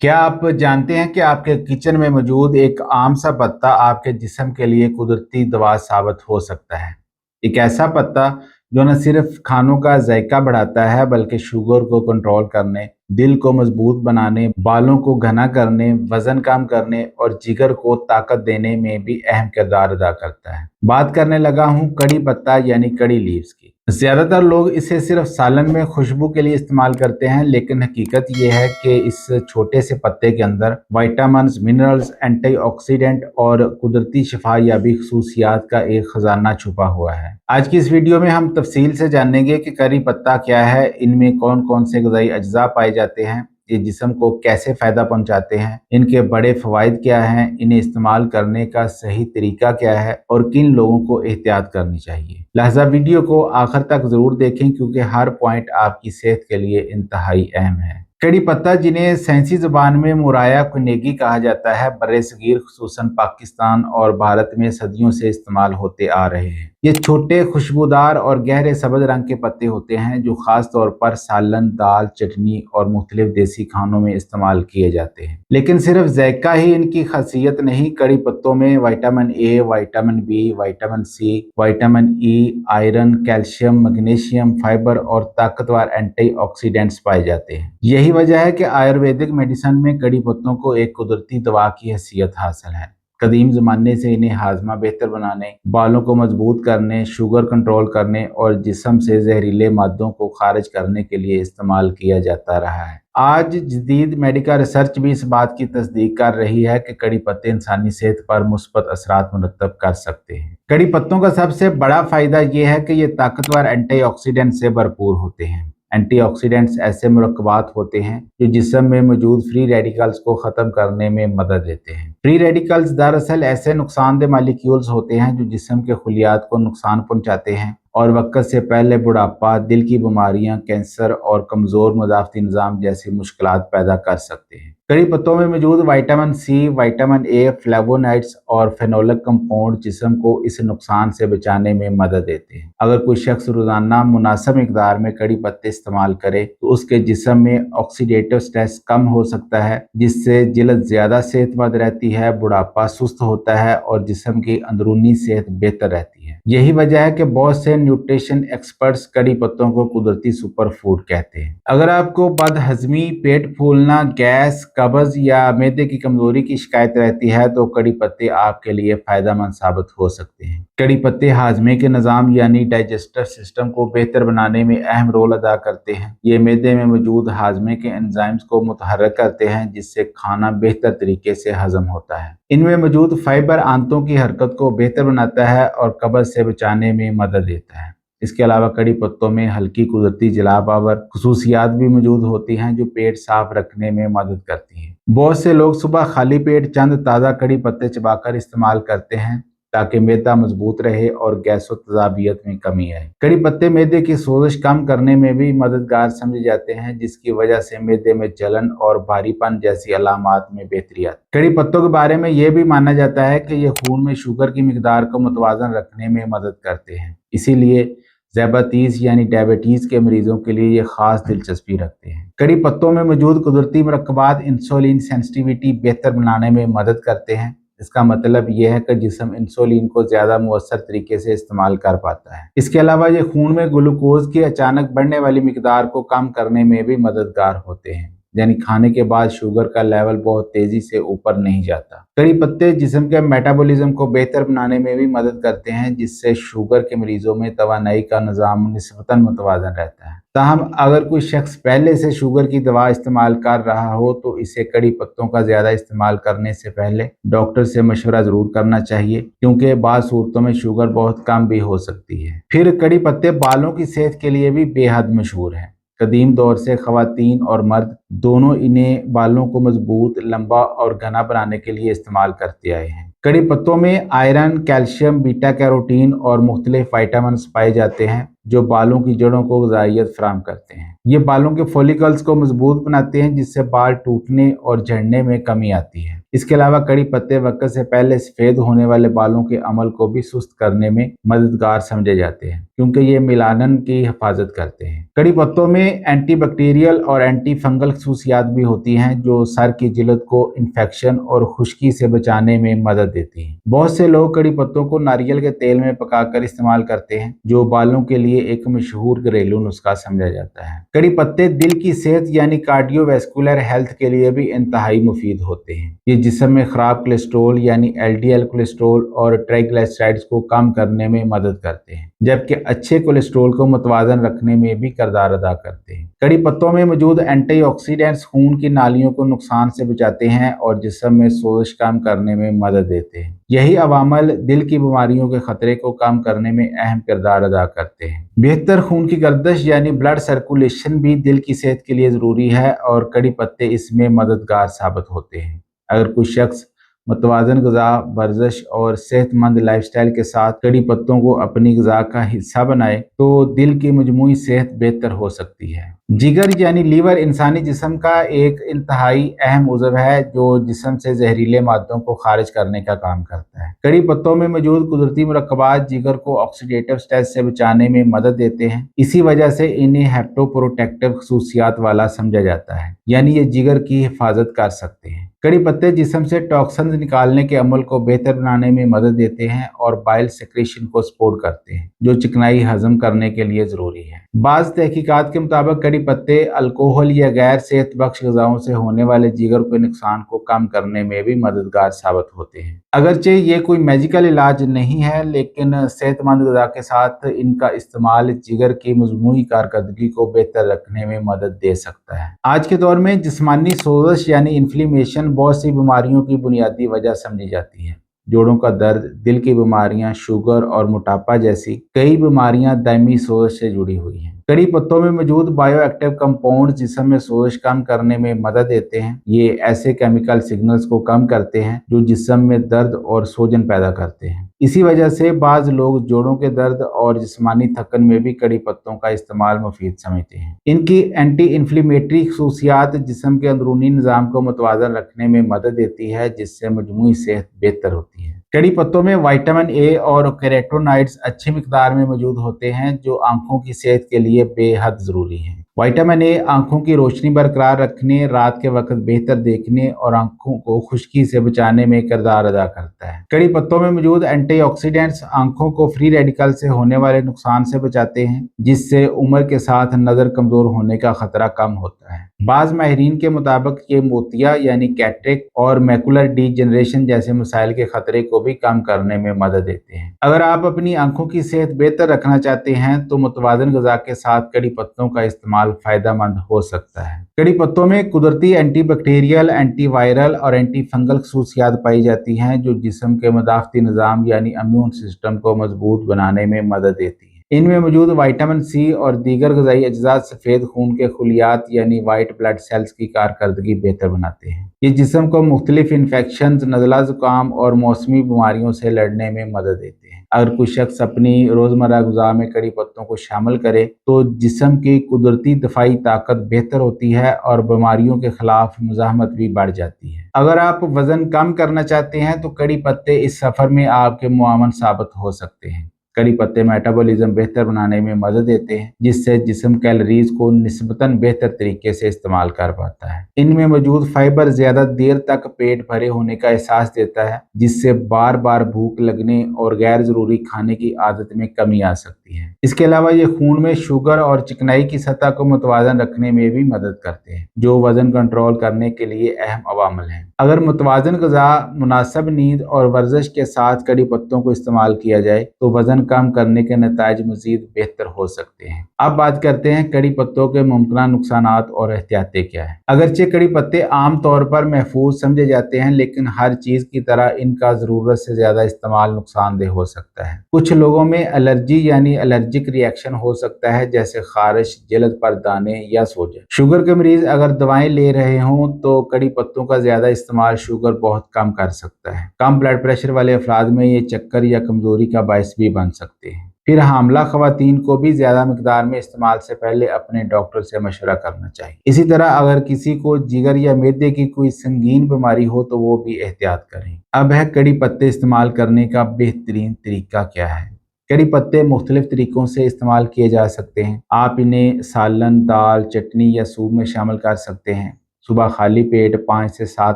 क्या आप जानते हैं कि आपके किचन में मौजूद एक आम सा पत्ता आपके जिस्म के लिए कुदरती दवा साबित हो सकता है। एक ऐसा पत्ता जो न सिर्फ खानों का जायका बढ़ाता है बल्कि शुगर को कंट्रोल करने, दिल को मजबूत बनाने, बालों को घना करने, वजन कम करने और जिगर को ताकत देने में भी अहम किरदार अदा करता है। बात करने लगा हूँ कड़ी पत्ता यानी कड़ी लीव्स की। ज्यादातर लोग इसे सिर्फ सालन में खुशबू के लिए इस्तेमाल करते हैं, लेकिन हकीकत यह है कि इस छोटे से पत्ते के अंदर विटामिन्स, मिनरल्स, एंटीऑक्सीडेंट और कुदरती शिफायाबी खसूसियात का एक खजाना छुपा हुआ है। आज की इस वीडियो में हम तफसील से जानेंगे कि करी पत्ता क्या है, इनमें कौन कौन से ग़िज़ाई अज्जा पाए जाते हैं, ये जिस्म को कैसे फ़ायदा पहुंचाते हैं, इनके बड़े फ़वाइद क्या हैं, इन्हें इस्तेमाल करने का सही तरीका क्या है और किन लोगों को एहतियात करनी चाहिए। लिहाजा वीडियो को आखिर तक ज़रूर देखें क्योंकि हर पॉइंट आपकी सेहत के लिए इंतहाई अहम है। कड़ी पत्ता, जिन्हें साइंसी ज़बान में मुराया कुनेगी कहा जाता है, बर्रे-सगीर खुसूसन पाकिस्तान और भारत में सदियों से इस्तेमाल होते आ रहे हैं। ये छोटे, खुशबूदार और गहरे सब्ज़ रंग के पत्ते होते हैं जो ख़ास तौर पर सालन, दाल, चटनी और मुख्तलिफ देसी खानों में इस्तेमाल किए जाते हैं। लेकिन सिर्फ जायका ही इनकी खासियत नहीं, कड़ी पत्तों में vitamin A, vitamin B, vitamin C, vitamin E, iron, calcium, magnesium, fibre और ताकतवर एंटीऑक्सीडेंट्स पाए जाते हैं। यही वजह है कि आयुर्वेदिक मेडिसिन में कड़ी पत्तों को एक कुदरती दवा की हैसियत हासिल है। कदीम ज़माने से इन्हें हाजमा बेहतर बनाने, बालों को मजबूत करने, शुगर कंट्रोल करने और जिस्म से जहरीले मादों को खारिज करने के लिए इस्तेमाल किया जाता रहा है। आज जदीद मेडिकल रिसर्च भी इस बात की तस्दीक कर रही है कि कड़ी पत्ते इंसानी सेहत पर मुस्बत असरात मुरतब कर सकते हैं। कड़ी पत्तों का सबसे बड़ा फायदा यह है कि ये ताकतवर एंटीऑक्सीडेंट से भरपूर होते हैं। एंटीऑक्सीडेंट्स ऐसे मुरक्कबात होते हैं जो जिस्म में मौजूद फ्री रेडिकल्स को ख़त्म करने में मदद देते हैं। फ्री रेडिकल्स दरअसल ऐसे नुकसानदेह मालिक्यूल्स होते हैं जो जिस्म के खुलियात को नुकसान पहुंचाते हैं और वक्त से पहले बुढ़ापा, दिल की बीमारियां, कैंसर और कमज़ोर मदाफ़ती निज़ाम जैसी मुश्किलात पैदा कर सकते हैं। कड़ी पत्तों में मौजूद vitamin C, vitamin A, flavonoids और फेनोलिक कंपाउंड जिस्म को इस नुकसान से बचाने में मदद देते हैं। अगर कोई शख्स रोजाना मुनासिब मिकदार में कड़ी पत्ते इस्तेमाल करे तो उसके जिस्म में ऑक्सीडेटिव स्ट्रेस कम हो सकता है, जिससे जिल्द ज्यादा सेहतमंद रहती है, बुढ़ापा सुस्त होता है और जिस्म की अंदरूनी सेहत बेहतर रहती है। यही वजह है कि बहुत से न्यूट्रिशन एक्सपर्ट्स कड़ी पत्तों को कुदरती सुपर फूड कहते हैं। अगर आपको बदहजमी, पेट फूलना, गैस, कब्ज या मैदे की कमजोरी की शिकायत रहती है तो कड़ी पत्ते आपके लिए फायदेमंद साबित हो सकते हैं। कड़ी पत्ते हाजमे के निज़ाम यानी डाइजेस्टिव सिस्टम को बेहतर बनाने में अहम रोल अदा करते हैं। ये मैदे में मौजूद हाजमे के एंजाइम्स को मुतहर्रिक करते हैं जिससे खाना बेहतर तरीके से हजम होता है। इनमें मौजूद फाइबर आंतों की हरकत को बेहतर बनाता है और कब्ज से बचाने में मदद देता है। इसके अलावा कड़ी पत्तों में हल्की कुदरती जलाबावर खसूसियात भी मौजूद होती हैं जो पेट साफ रखने में मदद करती हैं। बहुत से लोग सुबह खाली पेट चंद ताज़ा कड़ी पत्ते चबाकर इस्तेमाल करते हैं ताकि मैदा मजबूत रहे और गैसो तेजाबियत में कमी आए। कड़ी पत्ते मैदे की सोजिश कम करने में भी मददगार समझे जाते हैं, जिसकी वजह से मैदे में जलन और भारीपन जैसी अलामात में बेहतरी आती है। कड़ी पत्तों के बारे में यह भी माना जाता है कि ये खून में शुगर की मिकदार को मुतवाजन रखने में मदद करते हैं, इसीलिए ज़ैबातीस यानी डायबिटीज़ के मरीजों के लिए ये खास दिलचस्पी रखते हैं। कड़ी पत्तों में मौजूद कुदरती मुरक्कबात इंसुलिन सेंसिटिविटी बेहतर बनाने में मदद करते हैं। इसका मतलब यह है कि जिस्म इंसुलिन को ज्यादा मुअस्सर तरीके से इस्तेमाल कर पाता है। इसके अलावा ये खून में ग्लूकोज की अचानक बढ़ने वाली मिकदार को कम करने में भी मददगार होते हैं, यानी खाने के बाद शुगर का लेवल बहुत तेजी से ऊपर नहीं जाता। कड़ी पत्ते जिस्म के मेटाबॉलिज्म को बेहतर बनाने में भी मदद करते हैं, जिससे शुगर के मरीजों में तवानाई का निज़ाम निस्बतन मुतवाज़न रहता है। ताहम अगर कोई शख्स पहले से शुगर की दवा इस्तेमाल कर रहा हो तो इसे कड़ी पत्तों का ज्यादा इस्तेमाल करने से पहले डॉक्टर से मशवरा जरूर करना चाहिए, क्योंकि बाद सूरतों में शुगर बहुत कम भी हो सकती है। फिर कड़ी पत्ते बालों की सेहत के लिए भी बेहद मशहूर हैं। कदीम दौर से ख़वातीन और मर्द दोनों इन्हें बालों को मजबूत, लंबा और घना बनाने के लिए इस्तेमाल करते आए हैं। कड़ी पत्तों में आयरन, कैल्शियम, बीटा कैरोटीन और मुख्तलिफ विटामिन पाए जाते हैं जो बालों की जड़ों को ग़िज़ाइयत फराहम करते हैं। ये बालों के फॉलिकल्स को मजबूत बनाते हैं जिससे बाल टूटने और झड़ने में कमी आती है। اس کے علاوہ کڑی پتے وقت سے پہلے سفید ہونے والے بالوں کے عمل کو بھی سست کرنے میں مددگار سمجھے جاتے ہیں کیونکہ یہ میلانن کی حفاظت کرتے ہیں۔ کڑی پتوں میں اینٹی بیکٹیریل اور اینٹی فنگل خصوصیات بھی ہوتی ہیں جو سر کی جلد کو انفیکشن اور خشکی سے بچانے میں مدد دیتی ہیں۔ بہت سے لوگ کڑی پتوں کو ناریل کے تیل میں پکا کر استعمال کرتے ہیں جو بالوں کے لیے ایک مشہور گھریلو نسخہ سمجھا جاتا ہے۔ کڑی پتے دل کی صحت یعنی کارڈیو ویسکولر ہیلتھ کے لیے بھی انتہائی مفید ہوتے ہیں۔ یہ جسم میں خراب کولیسٹرول یعنی LDL کولیسٹرول اور ٹرائیگلائسرائڈز کو کم کرنے میں مدد کرتے ہیں، جبکہ اچھے کولیسٹرول کو متوازن رکھنے میں بھی کردار ادا کرتے ہیں۔ کڑی پتوں میں موجود اینٹی آکسیڈنٹس خون کی نالیوں کو نقصان سے بچاتے ہیں اور جسم میں سوزش کم کرنے میں مدد دیتے ہیں۔ یہی عوامل دل کی بیماریوں کے خطرے کو کم کرنے میں اہم کردار ادا کرتے ہیں۔ بہتر خون کی گردش یعنی بلڈ سرکولیشن بھی دل کی صحت کے لیے ضروری ہے اور کڑی پتے اس میں مددگار ثابت ہوتے ہیں۔ اگر کوئی شخص متوازن غذا، ورزش اور صحت مند لائف سٹائل کے ساتھ کڑی پتوں کو اپنی غذا کا حصہ بنائے تو دل کی مجموعی صحت بہتر ہو سکتی ہے۔ جگر یعنی لیور انسانی جسم کا ایک انتہائی اہم عضو ہے جو جسم سے زہریلے مادوں کو خارج کرنے کا کام کرتا ہے۔ کڑی پتوں میں موجود قدرتی مرکبات جگر کو آکسیڈیٹو سٹریس سے بچانے میں مدد دیتے ہیں، اسی وجہ سے انہیں ہیپٹو پروٹیکٹیو خصوصیات والا سمجھا جاتا ہے، یعنی یہ جگر کی حفاظت کر سکتے ہیں۔ کڑی پتے جسم سے ٹاکسنز نکالنے کے عمل کو بہتر بنانے میں مدد دیتے ہیں اور بائل سیکریشن کو سپورٹ کرتے ہیں جو چکنائی ہضم کرنے کے لیے ضروری ہے۔ بعض تحقیقات کے مطابق کڑی پتے الکوہل یا غیر صحت بخش غذاؤں سے ہونے والے جگر کے نقصان کو کم کرنے میں بھی مددگار ثابت ہوتے ہیں۔ اگرچہ یہ کوئی میڈیکل علاج نہیں ہے لیکن صحت مند غذا کے ساتھ ان کا استعمال جگر کی مجموعی کارکردگی کو بہتر رکھنے میں مدد دے سکتا ہے۔ آج کے دور میں جسمانی سوزش یعنی انفلیمیشن بہت سی بیماریوں کی بنیادی وجہ سمجھی جاتی ہے۔ جوڑوں کا درد، دل کی بیماریاں، شوگر اور موٹاپا جیسی کئی بیماریاں دائمی سوزش سے جڑی ہوئی ہیں۔ کڑی پتوں میں موجود بائیو ایکٹیو کمپاؤنڈز جسم میں سوزش کم کرنے میں مدد دیتے ہیں۔ یہ ایسے کیمیکل سگنلز کو کم کرتے ہیں جو جسم میں درد اور سوجن پیدا کرتے ہیں۔ اسی وجہ سے بعض لوگ جوڑوں کے درد اور جسمانی تھکن میں بھی کڑی پتوں کا استعمال مفید سمجھتے ہیں۔ ان کی اینٹی انفلیمیٹری خصوصیات جسم کے اندرونی نظام کو متوازن رکھنے میں مدد دیتی ہے جس سے مجموعی صحت بہتر ہوتی ہے۔ کڑی پتوں میں وٹامن اے اور کیروٹینوائڈز اچھی مقدار میں موجود ہوتے ہیں جو آنکھوں کی صحت کے لیے بے حد ضروری ہیں۔ وٹامن اے آنکھوں کی روشنی برقرار رکھنے، رات کے وقت بہتر دیکھنے اور آنکھوں کو خشکی سے بچانے میں کردار ادا کرتا ہے۔ کڑی پتوں میں موجود اینٹی آکسیڈنٹس آنکھوں کو فری ریڈیکل سے ہونے والے نقصان سے بچاتے ہیں جس سے عمر کے ساتھ نظر کمزور ہونے کا خطرہ کم ہوتا ہے۔ بعض ماہرین کے مطابق یہ موتیا یعنی کیٹریک اور میکولر ڈی جنریشن جیسے مسائل کے خطرے کو بھی کم کرنے میں مدد دیتے ہیں۔ اگر آپ اپنی آنکھوں کی صحت بہتر رکھنا چاہتے ہیں تو متوازن غذا کے ساتھ کڑی پتوں کا استعمال فائدہ مند ہو سکتا ہے۔ کڑی پتوں میں قدرتی اینٹی بیکٹیریل، اینٹی وائرل اور اینٹی فنگل خصوصیات پائی جاتی ہیں جو جسم کے مدافعتی نظام یعنی امیون سسٹم کو مضبوط بنانے میں مدد دیتی ہیں۔ ان میں موجود وٹامن سی اور دیگر غذائی اجزاء سفید خون کے خلیات یعنی وائٹ بلڈ سیلز کی کارکردگی بہتر بناتے ہیں۔ یہ جسم کو مختلف انفیکشنز، نزلہ زکام اور موسمی بیماریوں سے لڑنے میں مدد دیتے ہیں۔ اگر کوئی شخص اپنی روزمرہ غذا میں کڑی پتوں کو شامل کرے تو جسم کی قدرتی دفاعی طاقت بہتر ہوتی ہے اور بیماریوں کے خلاف مزاحمت بھی بڑھ جاتی ہے۔ اگر آپ وزن کم کرنا چاہتے ہیں تو کڑی پتے اس سفر میں آپ کے معاون ثابت ہو سکتے ہیں۔ کڑی پتے میٹابولزم بہتر بنانے میں مدد دیتے ہیں جس سے جسم کیلوریز کو نسبتاً بہتر طریقے سے استعمال کر پاتا ہے۔ ان میں موجود فائبر زیادہ دیر تک پیٹ بھرے ہونے کا احساس دیتا ہے جس سے بار بار بھوک لگنے اور غیر ضروری کھانے کی عادت میں کمی آ سکتی ہے۔ اس کے علاوہ یہ خون میں شوگر اور چکنائی کی سطح کو متوازن رکھنے میں بھی مدد کرتے ہیں جو وزن کنٹرول کرنے کے لیے اہم عوامل ہیں۔ اگر متوازن غذا، مناسب نیند اور ورزش کے ساتھ کڑی پتوں کو استعمال کیا جائے تو وزن کم کرنے کے نتائج مزید بہتر ہو سکتے ہیں۔ اب بات کرتے ہیں کڑی پتوں کے ممکنہ نقصانات اور احتیاطیں کیا ہیں۔ اگرچہ کڑی پتے عام طور پر محفوظ سمجھے جاتے ہیں لیکن ہر چیز کی طرح ان کا ضرورت سے زیادہ استعمال نقصان دہ ہو سکتا ہے۔ کچھ لوگوں میں الرجی یعنی الرجک ریئیکشن ہو سکتا ہے جیسے خارش، جلد پر دانے یا سوجن۔ شوگر کے مریض اگر دوائیں لے رہے ہوں تو کڑی پتوں کا زیادہ استعمال شوگر بہت کم کر سکتا ہے۔ کم بلڈ پریشر والے افراد میں یہ چکر یا کمزوری کا باعث بھی بن سکتے ہیں۔ फिर हामला ख़वातीन को भी ज़्यादा मिकदार में इस्तेमाल से पहले अपने डॉक्टर से मशवरा करना चाहिए। इसी तरह अगर किसी को जिगर या मैदे की कोई संगीन बीमारी हो तो वो भी एहतियात करें। अब है कड़ी पत्ते इस्तेमाल करने का बेहतरीन तरीका क्या है। कड़ी पत्ते मुख्तलिफ तरीक़ों से इस्तेमाल किए जा सकते हैं। आप इन्हें सालन, दाल, चटनी या सूप में शामिल कर सकते हैं। सुबह खाली पेट 5 से 7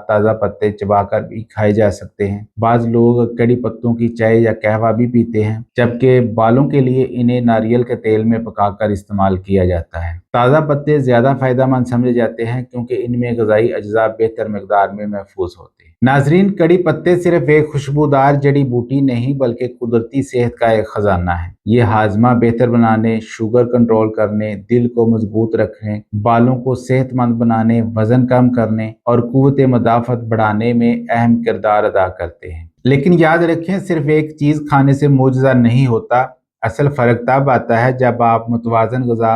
ताज़ा पत्ते चबाकर भी खाए जा सकते हैं। बाज़ लोग कड़ी पत्तों की चाय या कहवा भी पीते हैं, जबकि बालों के लिए इन्हें नारियल के तेल में पकाकर इस्तेमाल किया जाता है। ताज़ा पत्ते ज़्यादा फ़ायदेमंद समझे जाते हैं क्योंकि इनमें ग़िज़ाई अज्जा बेहतर मिक़दार में महफूज होते हैं। नाज़रीन, कड़ी पत्ते सिर्फ एक खुशबूदार जड़ी बूटी नहीं बल्कि कुदरती सेहत का एक ख़जाना है। ये हाजमा बेहतर बनाने, शुगर कंट्रोल करने, दिल को मजबूत रखने, बालों को सेहतमंद बनाने, वजन कम करने और कुव्वत मदाफ़त बढ़ाने में अहम किरदार अदा करते हैं। लेकिन याद रखें, सिर्फ एक चीज़ खाने से मोजज़ा नहीं होता। असल फ़र्क तब आता है जब आप मुतवाज़न ग़िज़ा,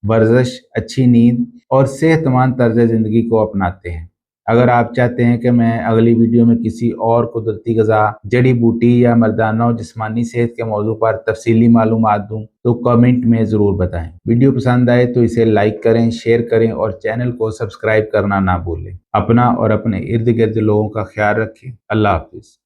वर्जिश, अच्छी नींद और सेहतमंद तर्ज ज़िंदगी को अपनाते हैं। अगर आप चाहते हैं कि मैं अगली वीडियो में किसी और कुदरती ग़िज़ा, जड़ी बूटी या मर्दाना और जिस्मानी सेहत के मौजू पर तफसीली मालूमात दूँ तो कमेंट में ज़रूर बताएं। वीडियो पसंद आए तो इसे लाइक करें, शेयर करें और चैनल को सब्सक्राइब करना ना भूलें। अपना और अपने इर्द गिर्द लोगों का ख्याल रखें। अल्लाह हाफ़िज़।